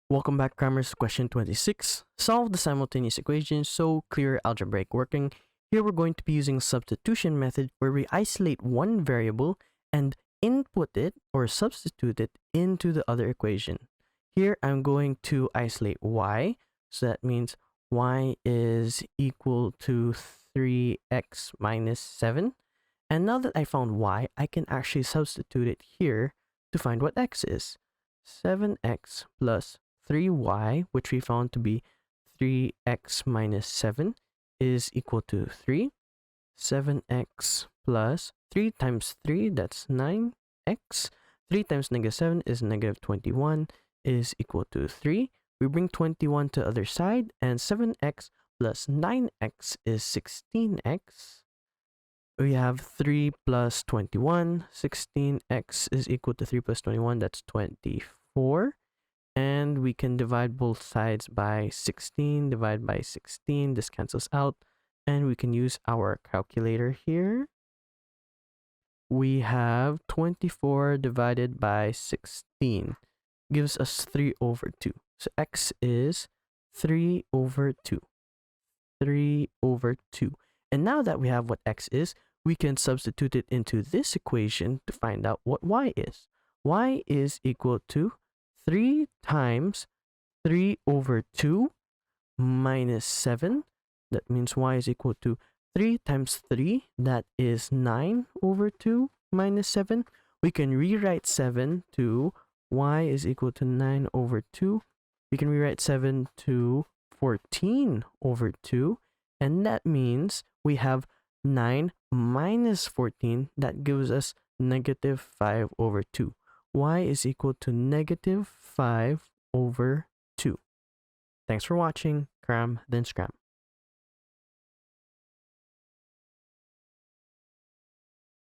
Welcome back, Crammers. Question 26. Solve the simultaneous equation, so clear algebraic working. Here we're going to be using substitution method where we isolate one variable and input it or substitute it into the other equation. Here I'm going to isolate y, so that means y is equal to 3x minus 7. And now that I found y, I can actually substitute it here to find what x is. 7x plus 3y, which we found to be 3x minus 7, is equal to 3. 7x plus 3 times 3, that's 9x. 3 times negative 7 is negative 21, is equal to 3. We bring 21 to the other side, and 7x plus 9x is 16x. We have 3 plus 21. 16x is equal to 3 plus 21, that's 24. And we can divide both sides by 16, divide by 16, this cancels out. And we can use our calculator here. We have 24 divided by 16, gives us 3 over 2. So x is 3 over 2. 3 over 2. And now that we have what x is, we can substitute it into this equation to find out what y is. Y is equal to 3 times 3 over 2 minus 7. That means y is equal to 3 times 3. That is 9 over 2 minus 7. We can rewrite 7 to y is equal to 9 over 2. We can rewrite 7 to 14 over 2. And that means we have 9 minus 14. That gives us negative 5 over 2. Y is equal to negative 5 over 2. Thanks for watching. Cram, then scram.